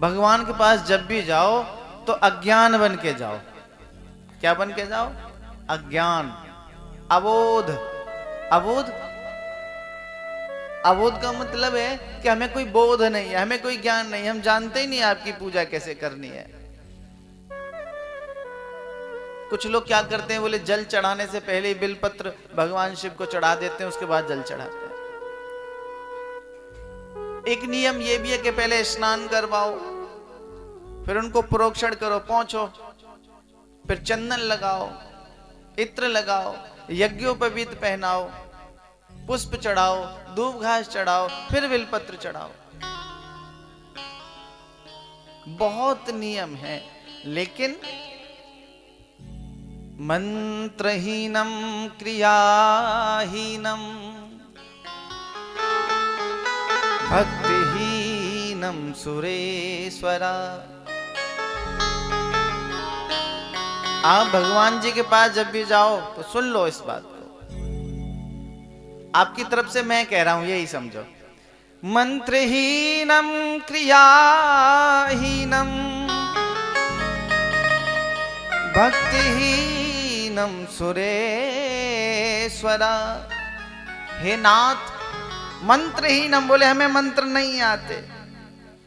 भगवान के पास जब भी जाओ तो अज्ञान बन के जाओ। क्या बन के जाओ? अज्ञान, अबोध। अबोध, अबोध का मतलब है कि हमें कोई बोध नहीं है, हमें कोई ज्ञान नहीं, हम जानते ही नहीं आपकी पूजा कैसे करनी है। कुछ लोग क्या करते हैं, बोले जल चढ़ाने से पहले ही बिलपत्र भगवान शिव को चढ़ा देते हैं, उसके बाद जल चढ़ाते हैं। एक नियम ये भी है कि पहले स्नान करवाओ, फिर उनको प्रोक्षण करो, पहुंचो, फिर चंदन लगाओ, इत्र लगाओ, यज्ञोपवीत पहनाओ, पुष्प चढ़ाओ, दूब घास चढ़ाओ, फिर बिलपत्र चढ़ाओ। बहुत नियम है, लेकिन मंत्रहीनम क्रियाहीनम भक्तिहीनम सुरेश्वरा। आप भगवान जी के पास जब भी जाओ तो सुन लो इस बात को, आपकी तरफ से मैं कह रहा हूं, यही समझो। मंत्रहीनम क्रियाहीनम भक्तिहीनम सुरेश्वरा। हे नाथ, मंत्रहीनम बोले हमें मंत्र नहीं आते,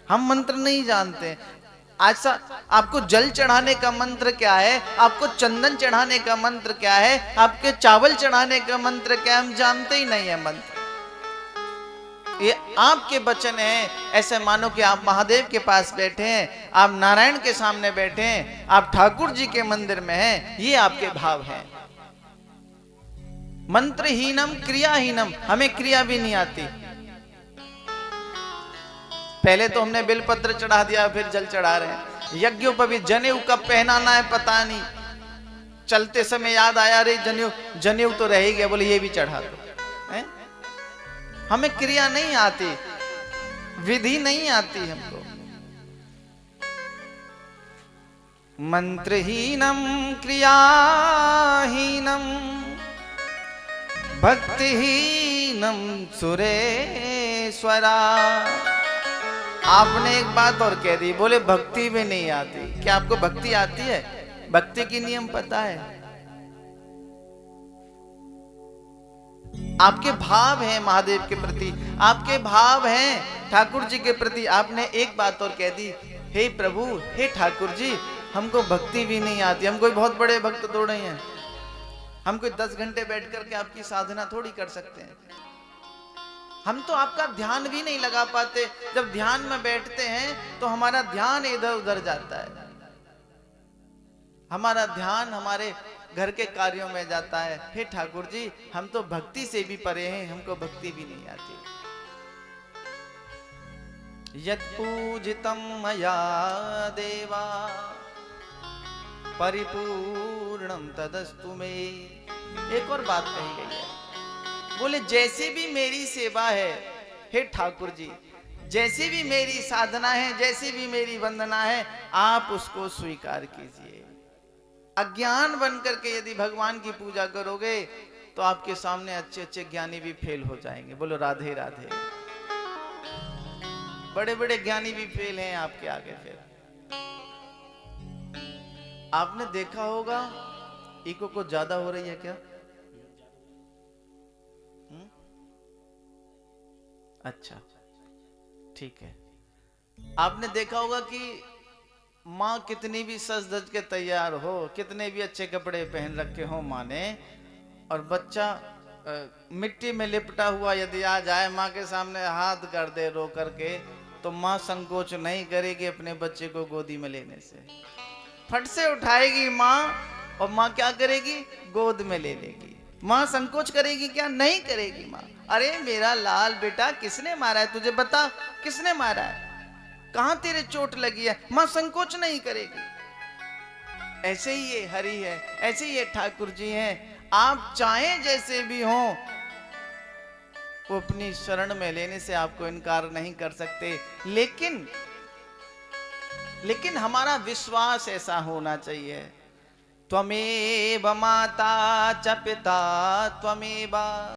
हम मंत्र नहीं जानते। ऐसा आपको जल चढ़ाने का मंत्र क्या है, आपको चंदन चढ़ाने का मंत्र क्या है, आपके चावल चढ़ाने का मंत्र क्या है, हम जानते ही नहीं है मंत्र। ये आपके वचन हैं। ऐसे मानो कि आप महादेव के पास बैठे हैं, आप नारायण के सामने बैठे हैं, आप ठाकुर जी के मंदिर में हैं, ये आपके भाव हैं। मंत्रहीनम क्रियाहीनम, हमें क्रिया भी नहीं आती। पहले तो हमने बिलपत्र चढ़ा दिया, फिर जल चढ़ा रहे हैं। यज्ञोपवीत, जनेऊ कब पहनाना है पता नहीं, चलते समय याद आया, रे जनेऊ, जनेऊ तो रह ही गया, बोले ये भी चढ़ा दो। हमें क्रिया नहीं आती, विधि नहीं आती हमको। मंत्रहीनम क्रियाहीनम भक्तिहीनम सुरेश्वरा। आपने एक बात और कह दी, बोले भक्ति भी नहीं आती। क्या आपको भक्ति आती है? भक्ति की नियम पता है? आपके भाव हैं महादेव के प्रति, आपके भाव हैं ठाकुर जी के प्रति। आपने एक बात और कह दी, हे प्रभु, हे ठाकुर जी, हमको भक्ति भी नहीं आती। हम कोई बहुत बड़े भक्त थोड़े हैं, हम कोई 10 घंटे बैठ करके आपकी साधना थोड़ी कर सकते हैं। हम तो आपका ध्यान भी नहीं लगा पाते। जब ध्यान में बैठते हैं तो हमारा ध्यान इधर उधर जाता है, हमारा ध्यान हमारे घर के कार्यों में जाता है। हे ठाकुर जी, हम तो भक्ति से भी परे हैं, हमको भक्ति भी नहीं आती। यत् पूजितं मया देवा परिपूर्णं तदस्तु मे। एक और बात कही गई है, बोले जैसी भी मेरी सेवा है हे ठाकुर जी, जैसी भी मेरी साधना है, जैसी भी मेरी वंदना है, आप उसको स्वीकार कीजिए। अज्ञान बन करके यदि भगवान की पूजा करोगे तो आपके सामने अच्छे अच्छे ज्ञानी भी फेल हो जाएंगे। बोलो राधे राधे। बड़े बड़े ज्ञानी भी फेल हैं आपके आगे। फिर आपने देखा होगा, इको को ज्यादा हो रही है क्या? अच्छा, ठीक है। आपने देखा होगा कि माँ कितनी भी सज धज के तैयार हो, कितने भी अच्छे कपड़े पहन रखे हो माँ ने, और बच्चा मिट्टी में लिपटा हुआ यदि आ जाए माँ के सामने, हाथ कर दे रो करके, तो माँ संकोच नहीं करेगी अपने बच्चे को गोदी में लेने से। फट से उठाएगी माँ, और माँ क्या करेगी? गोद में ले लेगी। माँ संकोच करेगी क्या? नहीं करेगी माँ। अरे मेरा लाल बेटा, किसने मारा है तुझे, बता किसने मारा है, कहां तेरे चोट लगी है? मां संकोच नहीं करेगी। ऐसे ही ये हरि है, ऐसे ही ये ठाकुर जी हैं। आप चाहें जैसे भी हो, वो अपनी शरण में लेने से आपको इनकार नहीं कर सकते। लेकिन हमारा विश्वास ऐसा होना चाहिए। त्वमेव माता च पिता त्वमेव